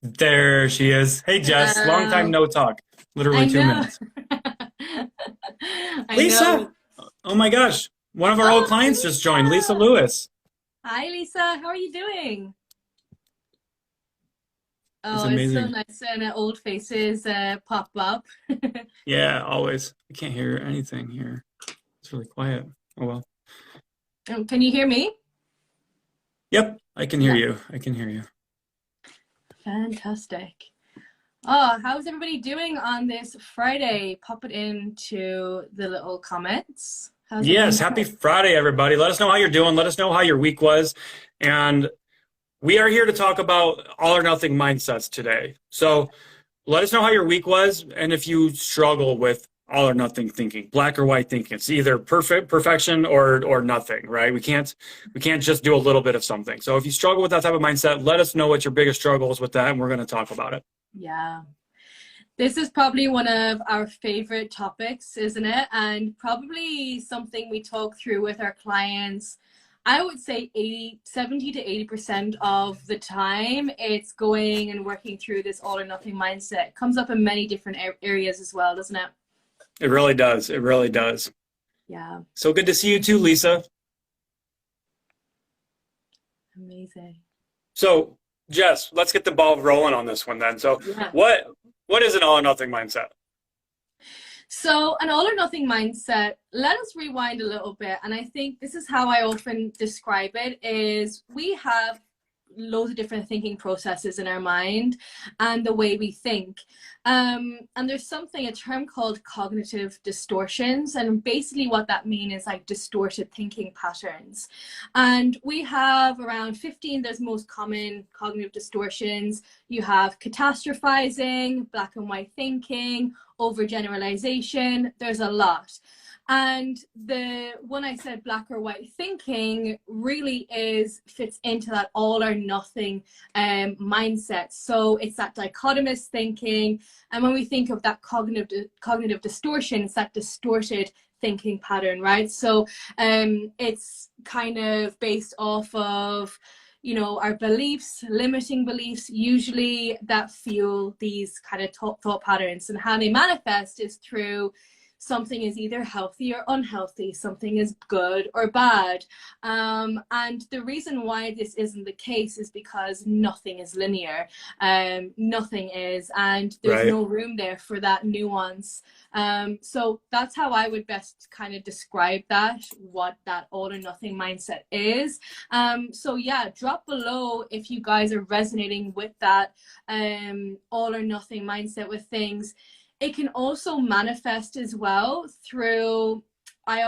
There she is. Hey, Jess. Long time Hello. no talk. Literally I two know. minutes. I know. Lisa! Oh my gosh. One of our old Oh, hi, clients just joined, Lisa Lisa. Lewis. Hi, Lisa. How are you doing? It's Oh, it's so amazing. nice when old faces pop up. Yeah, always. I can't hear anything here. It's really quiet. Oh well. Can you hear me? Yep, I can hear Yeah. you. I can hear you. Fantastic. Oh, how's everybody doing on this Friday? Pop it into the little comments. How's everyone Yes, happy doing? Friday, everybody. Let us know how you're doing. Let us know how your week was. And we are here to talk about all or nothing mindsets today. So let us know how your week was, and if you struggle with all or nothing thinking, black or white thinking. It's either perfection or nothing, right? We can't just do a little bit of something. So if you struggle with that type of mindset, let us know what your biggest struggle is with that, and we're going to talk about it. Yeah. This is probably one of our favorite topics, isn't it? And probably something we talk through with our clients. I would say 70 to 80% of the time, it's going and working through this all or nothing mindset. It comes up in many different areas as well, doesn't it? It really does. It really does. Yeah, So good to see you too, Lisa. amazing. So Jess, let's get the ball rolling on this one then. So Yeah. what what is an all or nothing mindset? So, an all or nothing mindset, let us rewind a little bit. And I think this is how I often describe it is we have loads of different thinking processes in our mind and the way we think. And there's a term called cognitive distortions. And basically what that means is like distorted thinking patterns. And we have around 15, there's most common cognitive distortions. You have catastrophizing, black and white thinking, overgeneralization. There's a lot. And the one I said, black or white thinking, really fits into that all or nothing mindset. So it's that dichotomous thinking. And when we think of that cognitive distortion, it's that distorted thinking pattern, right? So it's kind of based off of our beliefs, limiting beliefs, usually that fuel these kind of thought patterns. And how they manifest is through something is either healthy or unhealthy, something is good or bad. And the reason why this isn't the case is because nothing is linear. Nothing is, and there's Right. no room there for that nuance. So that's how I would best kind of describe that, what that all or nothing mindset is. So yeah, drop below if you guys are resonating with that all or nothing mindset with things. It can also manifest as well through, we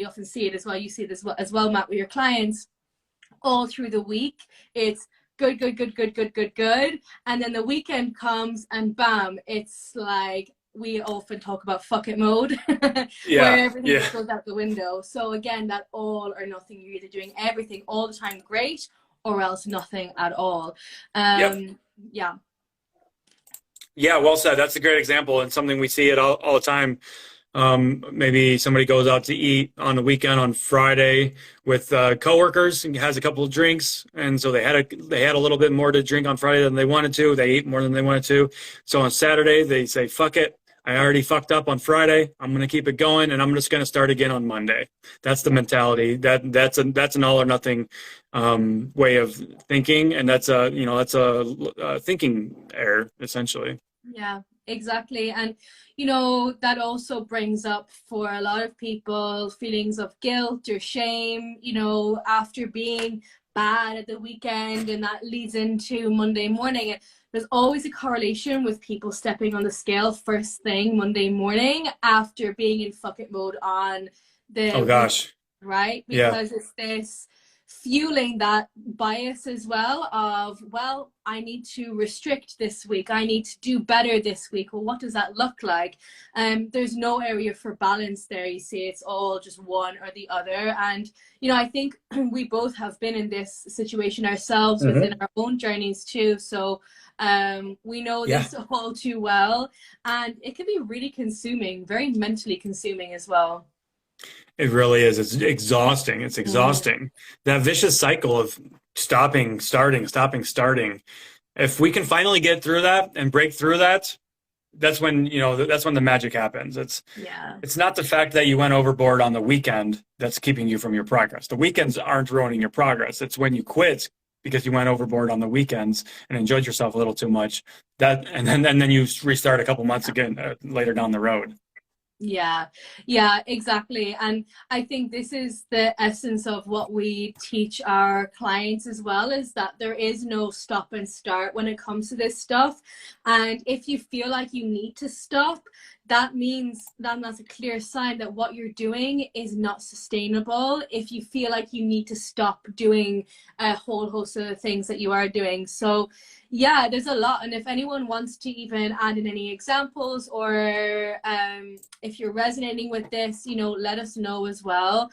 often see it as well. You see it as well, Matt, with your clients all through the week. It's good, good, good, good, good, good, good. And then the weekend comes and bam, it's like we often talk about fuck it mode, where Yeah. everything Yeah. just goes out the window. So again, that all or nothing, you're either doing everything all the time great or else nothing at all. Yep. Yeah. Yeah, well said. That's a great example and something we see it all the time. Maybe somebody goes out to eat on the weekend on Friday with coworkers and has a couple of drinks, and so they had a little bit more to drink on Friday than they wanted to. They ate more than they wanted to. So on Saturday they say, "Fuck it. I already fucked up on Friday. I'm gonna keep it going, and I'm just gonna start again on Monday." That's the mentality. That's an all or nothing way of thinking, and that's a thinking error essentially. Yeah, exactly. And, that also brings up for a lot of people feelings of guilt or shame, after being bad at the weekend, and that leads into Monday morning. And there's always a correlation with people stepping on the scale first thing Monday morning after being in fuck it mode on Oh the week, gosh. right? Yeah. Because it's this fueling that bias as well of, well, I need to restrict this week, I need to do better this week. Well, what does that look like? There's no area for balance there. You see, it's all just one or the other. And I think we both have been in this situation ourselves within Hmm. our own journeys too. So we know Yeah. this all too well, and it can be really consuming, very mentally consuming as well. It really is. It's exhausting. It's Mm. exhausting. That vicious cycle of stopping, starting, stopping, starting. if we can finally get through that and break through that, that's when, that's when the magic happens. Yeah. It's not the fact that you went overboard on the weekend that's keeping you from your progress. The weekends aren't ruining your progress. It's when you quit because you went overboard on the weekends and enjoyed yourself a little too much, and then you restart a couple months again later down the road. Yeah, yeah, exactly. And I think this is the essence of what we teach our clients as well, is that there is no stop and start when it comes to this stuff. And if you feel like you need to stop, that means that's a clear sign that what you're doing is not sustainable. If you feel like you need to stop doing a whole host of the things that you are doing. So yeah, there's a lot. And if anyone wants to even add in any examples, or if you're resonating with this, let us know as well.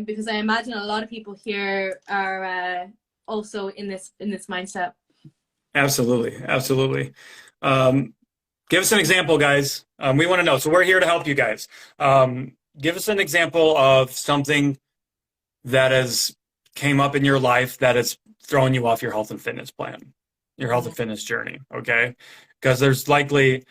Because I imagine a lot of people here are also in this mindset. Absolutely. Absolutely. Give us an example, guys. We want to know. So we're here to help you guys. Give us an example of something that has came up in your life that has thrown you off your health and fitness plan, your health and fitness journey. Okay. Because it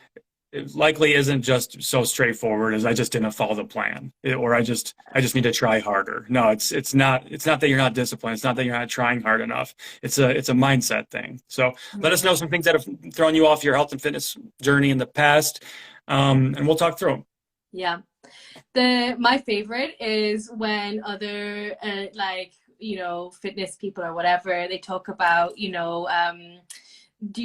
likely isn't just so straightforward as I just didn't follow the plan, or I just need to try harder. No, it's not that you're not disciplined. It's not that you're not trying hard enough. It's a mindset thing. So let us know some things that have thrown you off your health and fitness journey in the past, and we'll talk through them. Yeah. My favorite is when other fitness people or whatever, they talk about, you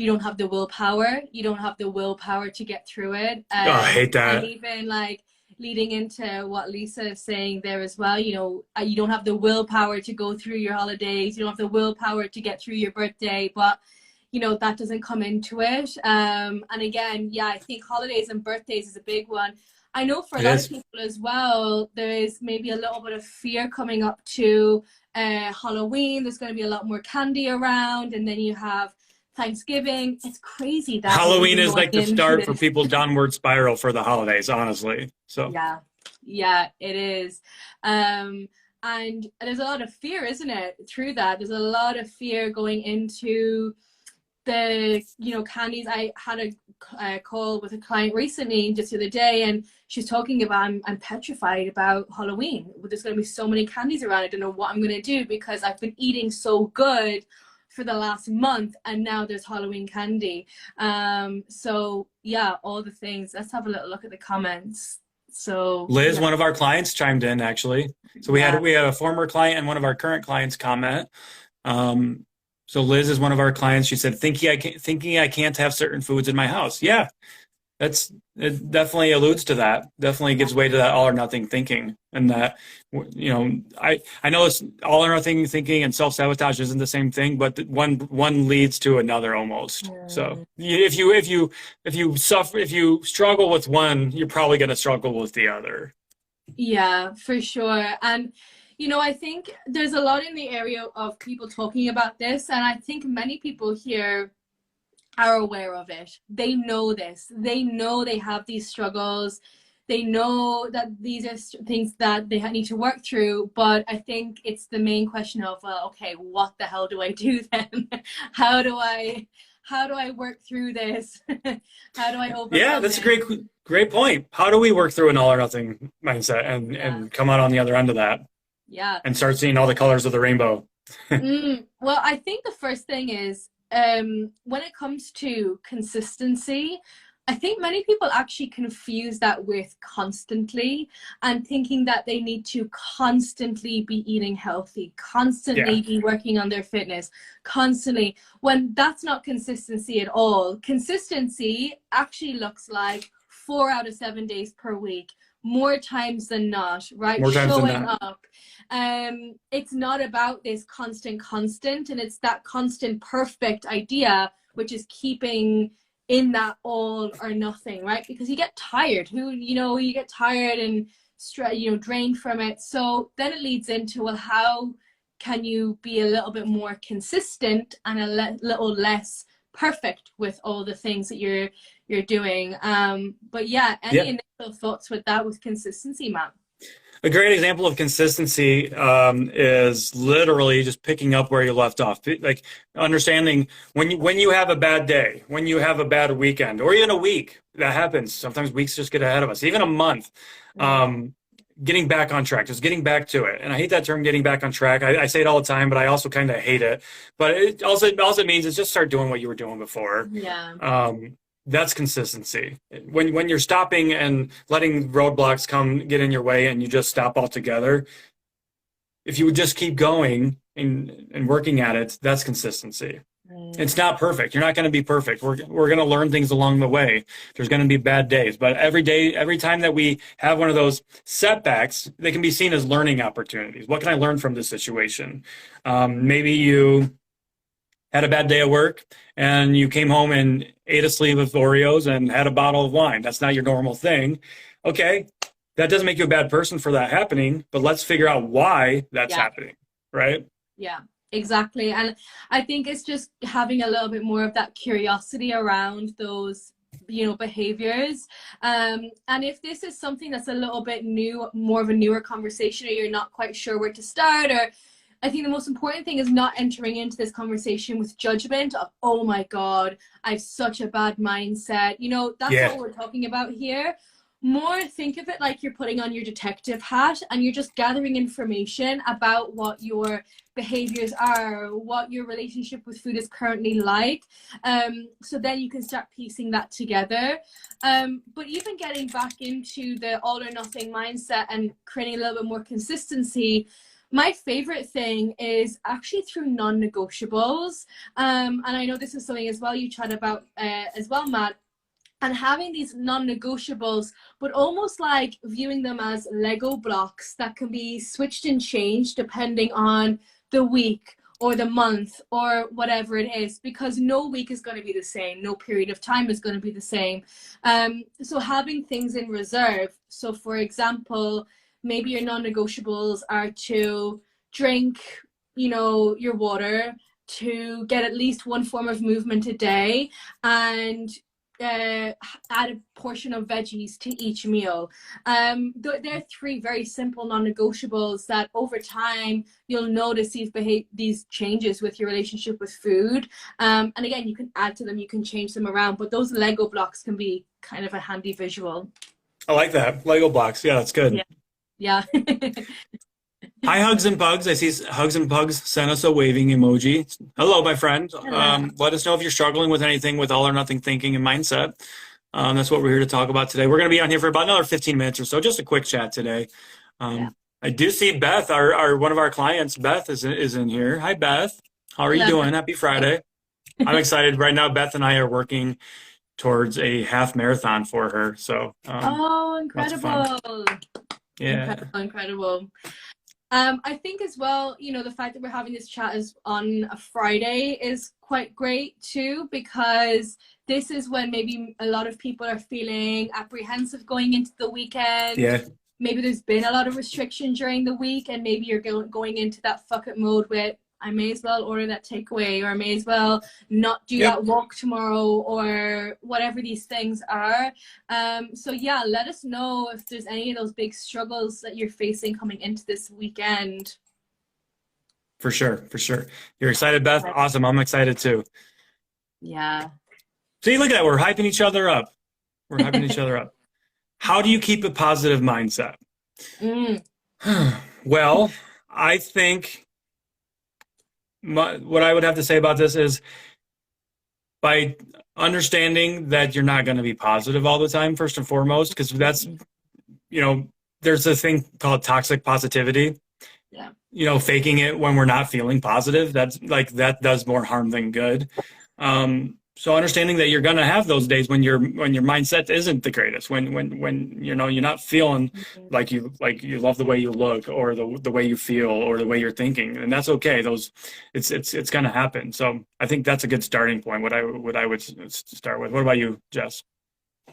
don't have the willpower. You don't have the willpower to get through it. I hate that. And even like leading into what Lisa is saying there as well, you don't have the willpower to go through your holidays. You don't have the willpower to get through your birthday, but that doesn't come into it. And again, yeah, I think holidays and birthdays is a big one. I know for a lot of people as well, there is maybe a little bit of fear coming up to Halloween. There's going to be a lot more candy around, and then you have Thanksgiving. It's crazy that Halloween is like the start for people's downward spiral for the holidays, honestly. So yeah, it is. And there's a lot of fear, isn't it? Through that, there's a lot of fear going into the candies. I had a call with a client recently, just the other day, and she's talking about I'm petrified about Halloween. There's going to be so many candies around. I don't know what I'm going to do because I've been eating so good for the last month, and now there's Halloween candy. So yeah, all the things. Let's have a little look at the comments. So Liz, one of our clients, chimed in actually. So we had a former client and one of our current clients comment. So Liz is one of our clients. She said, thinking I can't have certain foods in my house. Yeah, it definitely alludes to that. Definitely gives way to that all or nothing thinking. And that, I know it's all or nothing thinking and self-sabotage isn't the same thing, but one leads to another almost. So if you struggle with one, you're probably going to struggle with the other. Yeah, for sure. And I think there's a lot in the area of people talking about this, and I think many people here are aware of it. They know this. They know they have these struggles. They know that these are things that they need to work through. But I think it's the main question of, well, okay, what the hell do I do then? How do I work through this? How do I overcome Yeah, that's a great point. How do we work through an all or nothing mindset and come out on the other end of that? Yeah. And start seeing all the colors of the rainbow. Well, I think the first thing is, when it comes to consistency, I think many people actually confuse that with constantly, and thinking that they need to constantly be eating healthy, constantly be working on their fitness, constantly, when that's not consistency at all. Consistency actually looks like 4 out of 7 days per week, more times than not, right? Showing up. It's not about this constant, and it's that constant perfect idea, which is keeping in that all or nothing, right? Because you get tired. You get tired and drained from it. So then it leads into, well, how can you be a little bit more consistent and a little less perfect with all the things that you're doing? But yeah, any initial thoughts with consistency, Matt? A great example of consistency is literally just picking up where you left off. Like understanding when you have a bad day, when you have a bad weekend, or even a week, that happens. Sometimes weeks just get ahead of us. Even a month, Mm. um, getting back on track, just getting back to it. And I hate that term, getting back on track. I say it all the time, but I also kind of hate it. But it also means is just start doing what you were doing before. Yeah. That's consistency. When you're stopping and letting roadblocks come get in your way and you just stop altogether, if you would just keep going and working at it, that's consistency. Mm. It's not perfect. You're not going to be perfect. We're going to learn things along the way. There's going to be bad days, but every day, every time that we have one of those setbacks, they can be seen as learning opportunities. What can I learn from this situation? Maybe you had a bad day at work and you came home and ate a sleeve of Oreos and had a bottle of wine. That's not your normal thing. Okay, that doesn't make you a bad person for that happening, but let's figure out why that's Yeah. happening, right? Yeah, exactly. And I think it's just having a little bit more of that curiosity around those, behaviors. And if this is something that's a little bit new, more of a newer conversation, or you're not quite sure where to start, or I think the most important thing is not entering into this conversation with judgment of, oh my God, I have such a bad mindset. That's not Yeah, what we're talking about here. More think of it like you're putting on your detective hat and you're just gathering information about what your behaviors are, what your relationship with food is currently like. So then you can start piecing that together. But even getting back into the all or nothing mindset and creating a little bit more consistency, my favorite thing is actually through non-negotiables. And I know this is something as well you chat about as well, Matt, and having these non-negotiables, but almost like viewing them as Lego blocks that can be switched and changed depending on the week or the month or whatever it is, because no week is going to be the same, no period of time is going to be the same. So having things in reserve. So for example, maybe your non-negotiables are to drink, your water, to get at least one form of movement a day, and add a portion of veggies to each meal. They're three very simple non-negotiables that over time you'll notice these changes with your relationship with food. And again, you can add to them, you can change them around, but those Lego blocks can be kind of a handy visual. I like that. Lego blocks. Yeah, that's good. Yeah. Yeah. Hi, Hugs and Pugs. I see Hugs and Pugs sent us a waving emoji. Hello, my friend. Let us know if you're struggling with anything with all or nothing thinking and mindset. That's what we're here to talk about today. We're going to be on here for about another 15 minutes or so, just a quick chat today. Yeah. I do see Beth, our one of our clients. Beth is in here. Hi, Beth. How are you doing? Happy Friday. I'm excited. Right now, Beth and I are working towards a half marathon for her. So, Oh, lots of fun. incredible. Yeah. Incredible. I think as well, the fact that we're having this chat is on a Friday is quite great too, because this is when maybe a lot of people are feeling apprehensive going into the weekend. Yeah. Maybe there's been a lot of restriction during the week, and maybe you're going into that fuck it mode with, I may as well order that takeaway, or I may as well not do that walk tomorrow, or whatever these things are. So yeah, let us know if there's any of those big struggles that you're facing coming into this weekend. For sure, for sure. You're excited, Beth? Awesome. I'm excited too. Yeah. See, look at that. We're hyping each other up. We're hyping each other up. How do you keep a positive mindset? Well, I think what I would have to say about this is by understanding that you're not going to be positive all the time, first and foremost, because that's, there's a thing called toxic positivity. Yeah. Faking it when we're not feeling positive, that does more harm than good. So understanding that you're gonna have those days when your mindset isn't the greatest, when you're not feeling like you love the way you look, or the way you feel, or the way you're thinking, and that's okay. It's gonna happen. So I think that's a good starting point. What I would start with. What about you, Jess?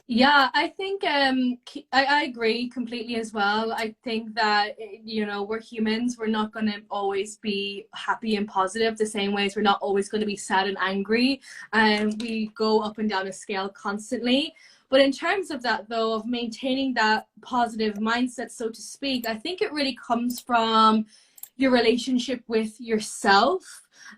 Yeah, I think I agree completely as well. I think that we're humans. We're not going to always be happy and positive the same way as we're not always going to be sad and angry. And we go up and down a scale constantly. But in terms of that, though, of maintaining that positive mindset, so to speak, I think it really comes from your relationship with yourself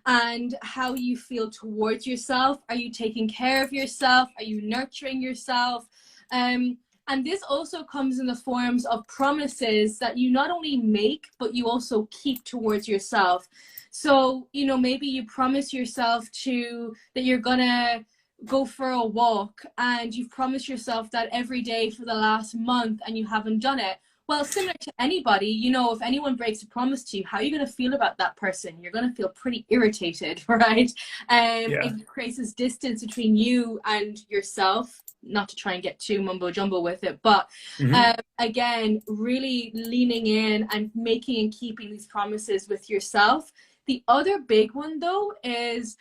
and how you feel towards yourself. Are you taking care of yourself? Are you nurturing yourself? And this also comes in the forms of promises that you not only make, but you also keep towards yourself. So, maybe you promise yourself that you're gonna go for a walk, and you've promised yourself that every day for the last month and you haven't done it. Well, similar to anybody, if anyone breaks a promise to you, how are you going to feel about that person? You're going to feel pretty irritated, right? Yeah. It creates this distance between you and yourself, not to try and get too mumbo jumbo with it, but Hmm. again, really leaning in and making and keeping these promises with yourself. The other big one, though, is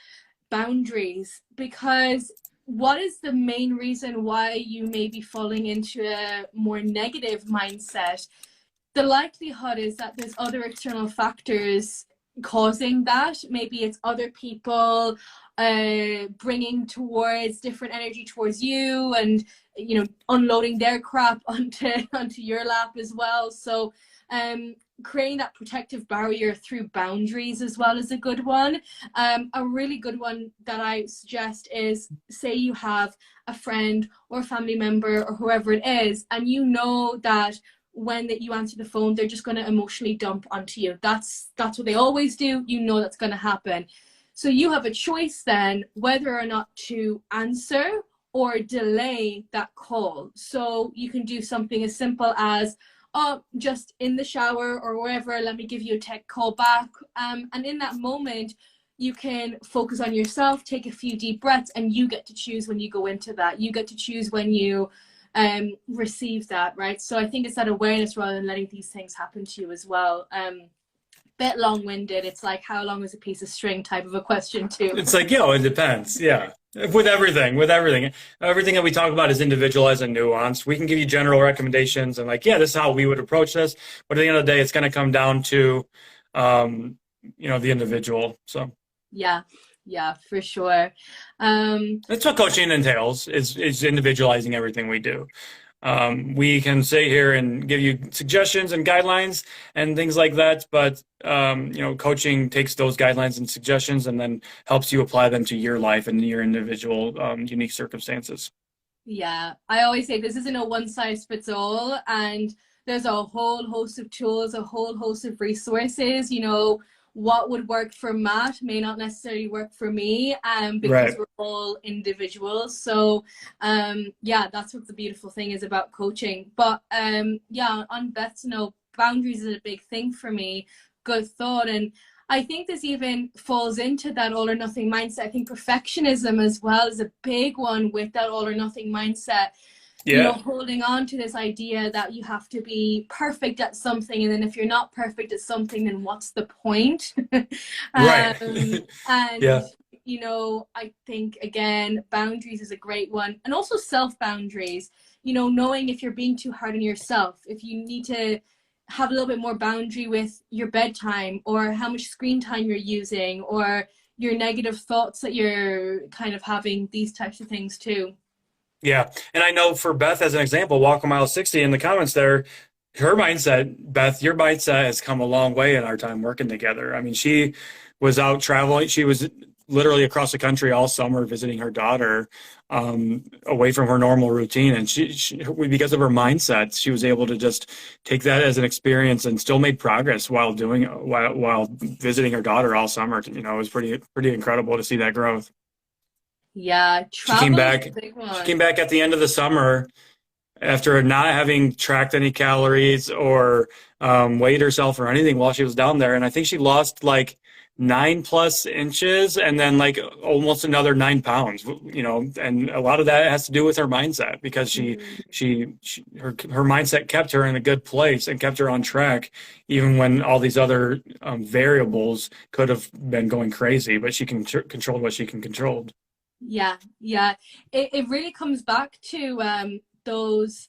boundaries, because what is the main reason why you may be falling into a more negative mindset? The likelihood is that there's other external factors causing that. Maybe it's other people bringing towards different energy towards you, and unloading their crap onto your lap as well. So creating that protective barrier through boundaries as well is a good one. A really good one that I suggest is, say you have a friend or a family member or whoever it is, and that when that you answer the phone, they're just going to emotionally dump onto you. That's what they always do. That's going to happen. So you have a choice then whether or not to answer or delay that call. So you can do something as simple as, oh, just in the shower or wherever, let me give you a tech call back. And in that moment, you can focus on yourself, take a few deep breaths, and you get to choose when you go into that. You get to choose when you receive that, right? So I think it's that awareness rather than letting these things happen to you as well. Bit long-winded. It's like, how long is a piece of string type of a question too. It's like, it depends. Yeah. Everything that we talk about is individualized and nuanced. We can give you general recommendations and like, yeah, this is how we would approach this. But at the end of the day, it's going to come down to, the individual. So Yeah, for sure. that's what coaching entails is individualizing everything we do. We can sit here and give you suggestions and guidelines and things like that, but coaching takes those guidelines and suggestions and then helps you apply them to your life and your individual unique circumstances. Yeah, I always say this isn't a one size fits all, and there's a whole host of tools, a whole host of resources. What would work for Matt may not necessarily work for me, because Right. we're all individuals. So, yeah, that's what the beautiful thing is about coaching. But yeah, on Beth's note, boundaries is a big thing for me. Good thought, and I think this even falls into that all or nothing mindset. I think perfectionism as well is a big one with that all or nothing mindset. Yeah. Holding on to this idea that you have to be perfect at something, and then if you're not perfect at something, then what's the point? Right. And Yeah. I think again, boundaries is a great one, and also self boundaries. Knowing if you're being too hard on yourself, if you need to have a little bit more boundary with your bedtime, or how much screen time you're using, or your negative thoughts that you're kind of having, these types of things too. Yeah. And I know for Beth, as an example, Walk a Mile 60 in the comments there, her mindset, Beth, your mindset has come a long way in our time working together. I mean, she was out traveling. She was literally across the country all summer visiting her daughter, away from her normal routine. And because of her mindset, she was able to just take that as an experience and still made progress while visiting her daughter all summer. It was pretty incredible to see that growth. Yeah, She came travel is back. a big She came one. back at the end of the summer after not having tracked any calories or weighed herself or anything while she was down there. And I think she lost like 9+ inches and then like almost another 9 pounds, and a lot of that has to do with her mindset because her mindset kept her in a good place and kept her on track, even when all these other variables could have been going crazy, but she controlled what she can control. Yeah, yeah. It really comes back to those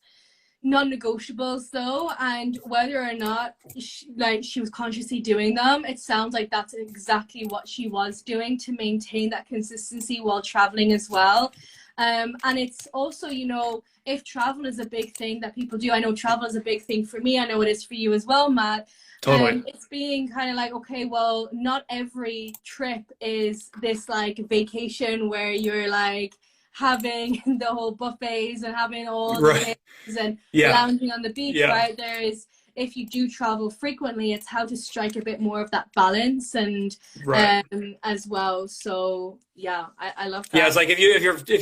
non-negotiables though, and whether or not she was consciously doing them. It sounds like that's exactly what she was doing to maintain that consistency while traveling as well. And it's also, you know, if travel is a big thing that people do, I know travel is a big thing for me, I know it is for you as well, Matt. Totally. It's being kind of like, okay, well, not every trip is this like vacation where you're like having the whole buffets and having all the Right. things and Yeah. lounging on the beach, Yeah. right? There is, if you do travel frequently, it's how to strike a bit more of that balance and Right. as well. So yeah, I love Yeah, it's that. like if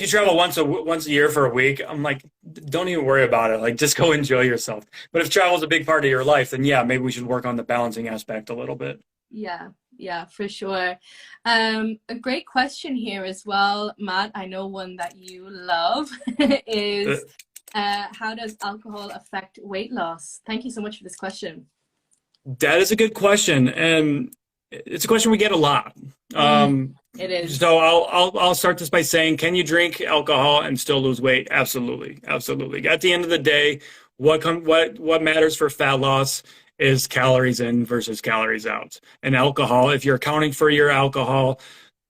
you travel once a year for a week, I'm like, don't even worry about it. Like, just go enjoy yourself. But if travel's a big part of your life, then yeah, maybe we should work on the balancing aspect a little bit. Yeah, yeah, for sure. A great question here as well, Matt. I know one that you love Uh, is how does alcohol affect weight loss? Thank you so much for this question. That is a good question, and it's a question we get a lot. Mm, Um, it is. so I'll start this by saying, can you drink alcohol and still lose weight? Absolutely, absolutely. At the end of the day, what matters for fat loss is calories in versus calories out. And alcohol, if you're accounting for your alcohol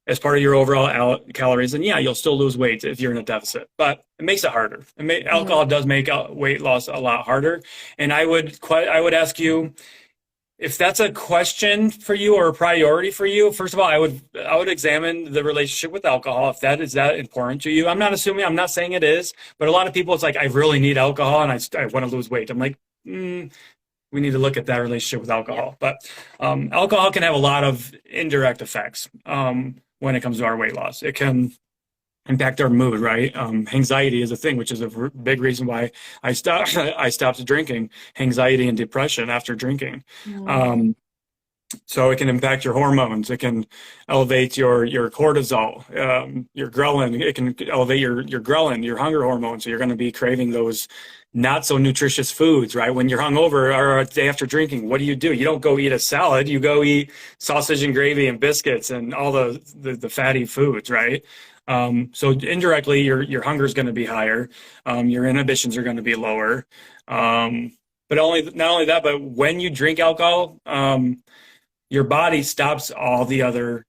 as part of your overall calories, then yeah, you'll still lose weight if you're in a deficit. But it makes it harder. Mhm. Alcohol does make weight loss a lot harder. And I would ask you, if that's a question for you or a priority for you, first of all, I would examine the relationship with alcohol if that is that important to you. I'm not saying it is, but a lot of people, it's like, I really need alcohol and I want to lose weight. I'm like, we need to look at that relationship with Yeah. alcohol. But alcohol can have a lot of indirect effects when it comes to our weight loss. It can impact our mood, right? Anxiety is a thing, which is a big reason why I stopped drinking. Anxiety and depression after drinking. Mm, Um, so it can impact your hormones. It can elevate your cortisol, your ghrelin. It can elevate your ghrelin, your hunger hormone. So you're going to be craving those not so nutritious foods, right? When you're hungover or a day after drinking, what do? You don't go eat a salad. You go eat sausage and gravy and biscuits and all the fatty foods, right? So indirectly, your hunger is going to be higher. Your inhibitions are going to be lower. But not only that, but when you drink alcohol, your body stops all the other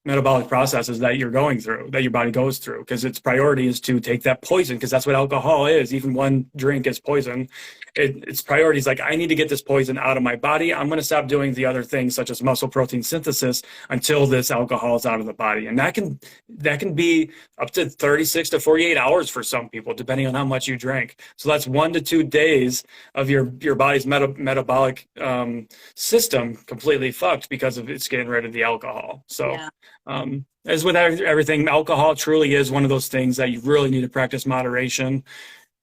metabolic processes that you're going through, that your body goes through, because its priority is to take that poison, because that's what alcohol is. Even one drink is poison. Its priority is like, I need to get this poison out of my body. I'm going to stop doing the other things, such as muscle protein synthesis, until this alcohol is out of the body. And that can be up to 36 to 48 hours for some people, depending on how much you drink. So that's 1 to 2 days of your body's metabolic system completely fucked because of it's getting rid of the alcohol. So yeah. as with everything, alcohol truly is one of those things that you really need to practice moderation.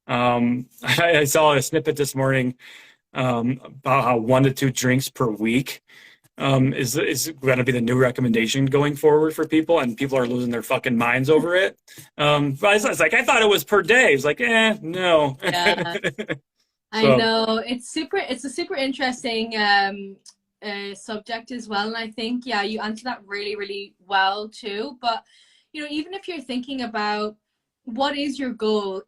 I saw a snippet this morning about how 1 to 2 drinks per week is going to be the new recommendation going forward for people, and people are losing their fucking minds over it. But it's like, I thought it was per day. It's like, no. Yeah. I So know it's a super interesting subject as well. And I think, yeah, you answer that really, really well too. But, you know, even if you're thinking about what is your goal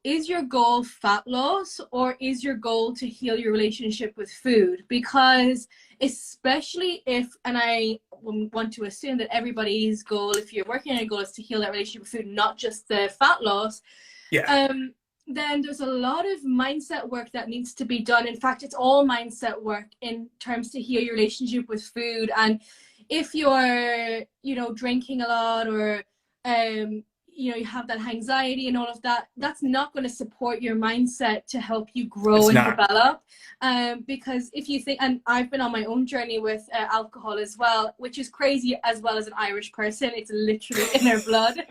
fat loss or is your goal to heal your relationship with food? Because especially if, and I want to assume that everybody's goal, if you're working on a goal, is to heal that relationship with food, not just the fat loss. yeah, um, then there's a lot of mindset work that needs to be done. In fact, it's all mindset work in terms to heal your relationship with food. And if you're, you know, drinking a lot or, you know, you have that anxiety and all of that, that's not going to support your mindset to help you grow it's and not. develop. Because if you think, and I've been on my own journey with alcohol as well, which is crazy as well as an Irish person, it's literally in our blood.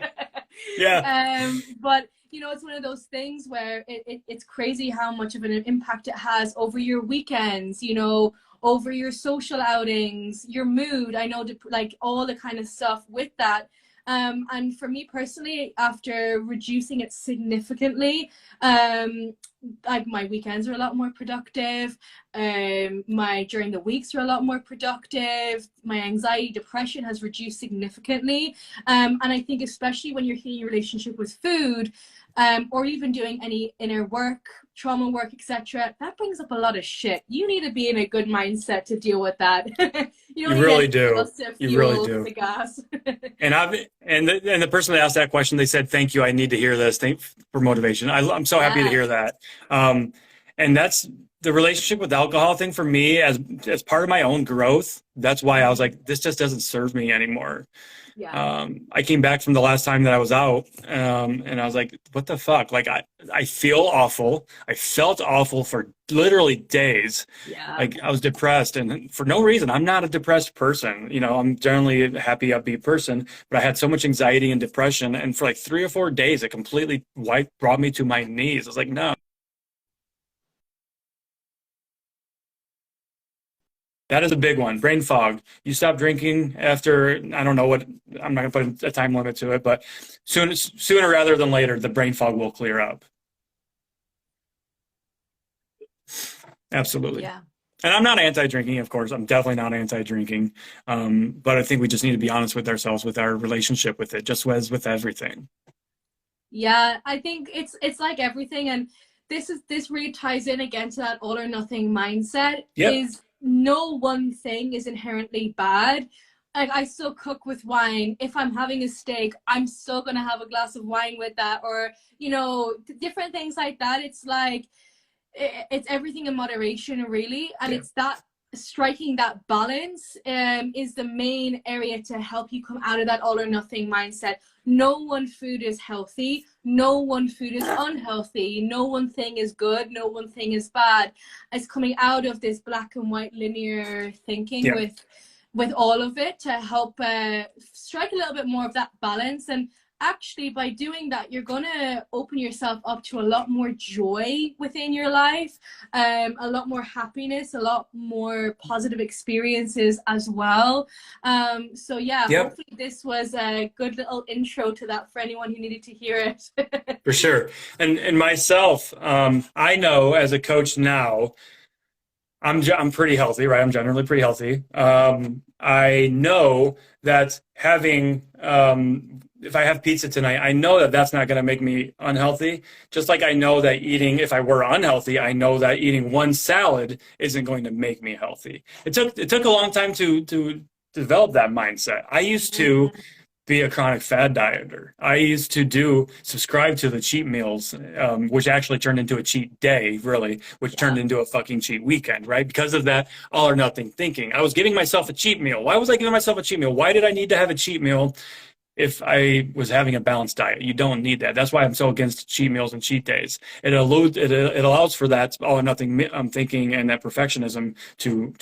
Yeah, But you know, it's one of those things where it's crazy how much of an impact it has over your weekends, you know, over your social outings, your mood. I know, like all the kind of stuff with that. And for me personally, after reducing it significantly, like my weekends are a lot more productive. My during the weeks are a lot more productive. My anxiety, depression has reduced significantly. And I think especially when you're healing your relationship with food, or even doing any inner work, trauma work, etc., that brings up a lot of shit. You need to be in a good mindset to deal with that. You don't You need really anything do. else to You really fuel do. the gas. And the person that asked that question, they said, "Thank you. I need to hear this. Thank for motivation." I'm so happy to Yeah. hear that. Um, and that's the relationship with alcohol thing for me as part of my own growth. That's why I was Mhm. like, this just doesn't serve me anymore. Yeah. I came back from the last time that I was out, and I was like, what the fuck? Like, I feel awful. I felt awful for literally days. Yeah. Like, I was depressed, and for no reason. I'm not a depressed person. You know, I'm generally a happy, upbeat person, but I had so much anxiety and depression, and for like 3 or 4 days, it completely brought me to my knees. I was like, no. That is a big one. Brain fog. You stop drinking after, I don't know what, I'm not going to put a time limit to it, but sooner rather than later, the brain fog will clear up. Absolutely. Yeah. And I'm not anti-drinking, of course. I'm definitely not anti-drinking. But I think we just need to be honest with ourselves with our relationship with it, just as with everything. Yeah, I think it's like everything, and this really ties in again to that all or nothing mindset. Yep. Is no one thing is inherently bad. Like I still cook with wine. If I'm having a steak, I'm still gonna have a glass of wine with that, or different things like that. It's like it's everything in moderation, really, and Yeah. it's that striking that balance is the main area to help you come out of that all or nothing mindset. No one food is healthy, no one food is unhealthy, no one thing is good, no one thing is bad. It's coming out of this black and white linear thinking Yeah. with all of it to help strike a little bit more of that balance. And actually by doing that, you're going to open yourself up to a lot more joy within your life, a lot more happiness, a lot more positive experiences as well. So yeah, Yep. hopefully this was a good little intro to that for anyone who needed to hear it. For sure. And myself, I know as a coach now, I'm pretty healthy, right? I'm generally pretty healthy. I know that having if I have pizza tonight, I know that that's not going to make me unhealthy. Just like I know that eating, if I were unhealthy, I know that eating one salad isn't going to make me healthy. It took a long time to develop that mindset. I used to be a chronic fad dieter. I used to subscribe to the cheat meals, which actually turned into a cheat day, really, which turned Yeah. into a fucking cheat weekend, right? Because of that all or nothing thinking. I was giving myself a cheat meal. Why was I giving myself a cheat meal? Why did I need to have a cheat meal if I was having a balanced diet? You don't need that. That's why I'm so against cheat meals and cheat days. It allows for that all or nothing thinking and that perfectionism to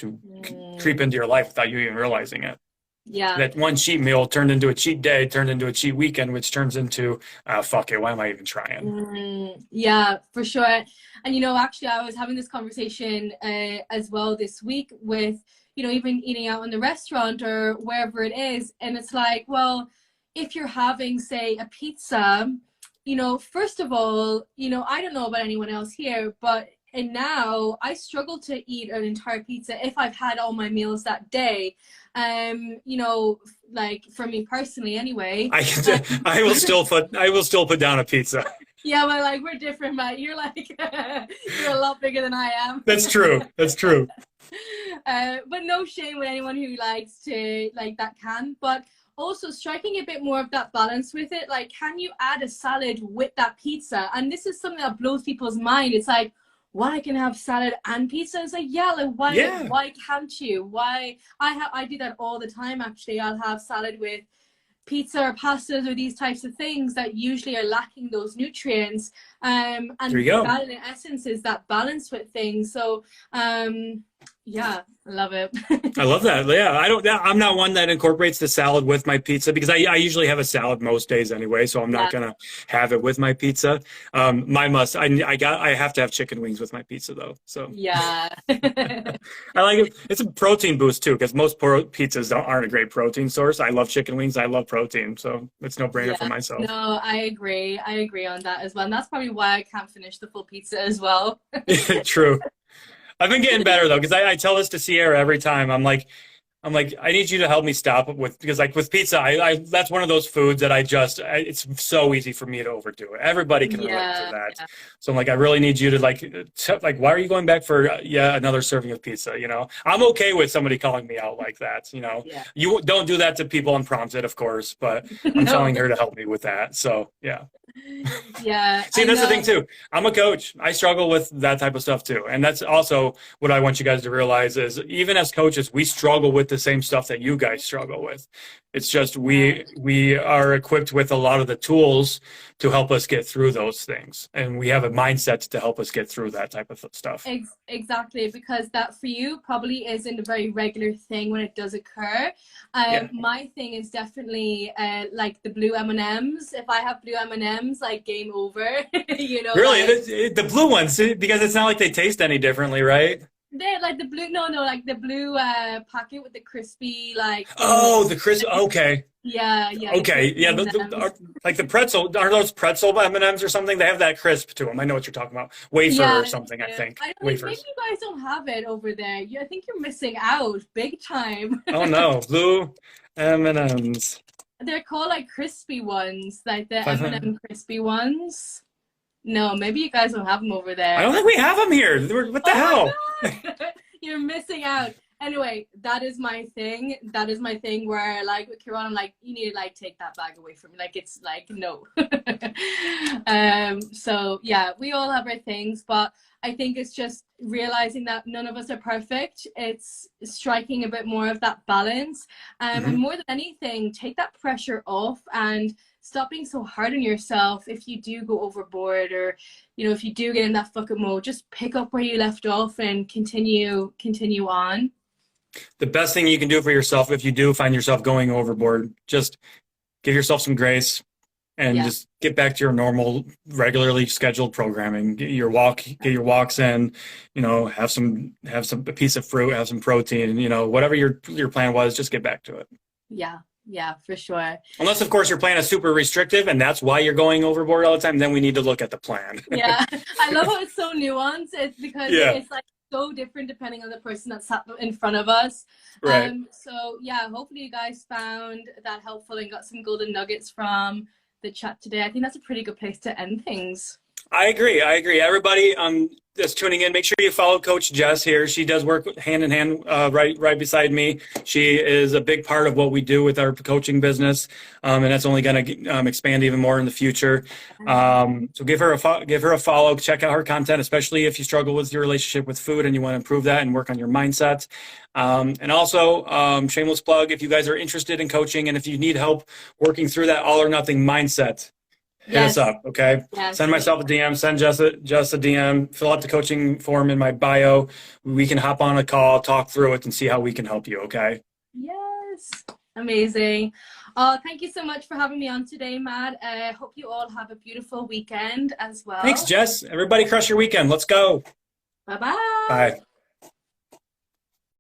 creep into your life without you even realizing it. Yeah. That one cheat meal turned into a cheat day, turned into a cheat weekend, which turns into, fuck it, why am I even trying? Yeah, for sure. And actually, I was having this conversation as well this week with, even eating out in the restaurant or wherever it is. And it's like, well, if you're having, say, a pizza, first of all, I don't know about anyone else here, but and now I struggle to eat an entire pizza if I've had all my meals that day. Like for me personally anyway. I will still put down a pizza. Yeah, but like we're different, Matt. You're like you're a lot bigger than I am. That's true. That's true. But no shame with anyone who likes to like that can. But also striking a bit more of that balance with it. Like, can you add a salad with that pizza? And this is something that blows people's mind. It's like, what, I can have salad and pizza? It's like, yeah, like Yeah. why can't you? Why I do that all the time actually. I'll have salad with pizza or pastas or these types of things that usually are lacking those nutrients. There And you go. that in essence is that balance with things. So Yeah, I love it. I love that. Yeah, I'm not one that incorporates the salad with my pizza because I usually have a salad most days anyway, so I'm not Yeah, gonna have it with my pizza. I have to have chicken wings with my pizza though. So yeah. I like it. It's a protein boost too because most pizzas aren't a great protein source. I love chicken wings. I love protein, so it's no brainer for Yeah, myself. no, I agree. I agree on that as well. And that's probably why I can't finish the full pizza as well. True. I've been getting better though because I tell this to Sierra every time. I'm like, I need you to help me stop with because like with pizza, I that's one of those foods that it's so easy for me to overdo it. Everybody can relate to Yeah, that. yeah, So I'm like, I really need you to like, why are you going back for another serving of pizza? I'm okay with somebody calling me out like that. yeah. You don't do that to people unprompted, of course, but I'm No, telling her to help me with that. So yeah. yeah, See, I that's the know. thing too. I'm a coach. I struggle with that type of stuff too. And that's also what I want you guys to realize is even as coaches, we struggle with the same stuff that you guys struggle with. It's just Yeah. we are equipped with a lot of the tools to help us get through those things. And we have a mindset to help us get through that type of stuff. Exactly, because that for you probably isn't a very regular thing when it does occur. Yeah. My thing is definitely like the blue M&Ms. If I have blue M&Ms, like game over. Really, Like the blue ones, because it's not like they taste any differently, right? they're like the blue. No, like the blue packet with the crispy like little. Oh, the crisp. Okay. Yeah, the Okay, crispy yeah, M&Ms. like the pretzel, are those pretzel M&Ms or something? They have that crisp to them. I know what you're talking about. Wafer or Yeah, something, I yeah. think. I think maybe Wafers. you guys don't have it over there. I think you're missing out big time. Oh no, blue M&Ms. They're called like crispy ones, like the 500. M&M crispy ones. No, maybe you guys don't have them over I there. don't think we have them here. What the Oh hell? my God. You're missing out. Anyway, that is my thing. That is my thing where like with Kieran, I'm like, you need to like take that bag away from me. Like it's like no. So yeah, we all have our things, but I think it's just realizing that none of us are perfect. It's striking a bit more of that balance. And Hmm. more than anything, take that pressure off and stop being so hard on yourself if you do go overboard or if you do get in that fuck up mode, just pick up where you left off and continue on. The best thing you can do for yourself if you do find yourself going overboard, just give yourself some grace and Yeah. just get back to your normal, regularly scheduled programming. Get your walks in, have a piece of fruit, have some protein, whatever your plan was, just get back to it. Yeah, for sure. Unless, of course, your plan is super restrictive and that's why you're going overboard all the time, then we need to look at the plan. Yeah. I love how it's so nuanced. It's because Yeah, it's like so different depending on the person that's sat in front of us. right. So yeah, hopefully you guys found that helpful and got some golden nuggets from the chat today. I think that's a pretty good place to end things. I agree. Everybody that's tuning in, make sure you follow Coach Jess here. She does work hand in hand right beside me. She is a big part of what we do with our coaching business, and that's only going to expand even more in the future. So give her a follow. Check out her content, especially if you struggle with your relationship with food and you want to improve that and work on your mindset. And also, shameless plug, if you guys are interested in coaching and if you need help working through that all or nothing mindset, hit us Yes. up, okay? Yes. Send myself a DM, send Jess a DM, fill out the coaching form in my bio. We can hop on a call, talk through it, and see how we can help you, okay? Yes. Amazing. Oh, thank you so much for having me on today, Matt. I hope you all have a beautiful weekend as Thanks, well. Jess. Everybody crush your weekend. Let's go. Bye bye. Bye.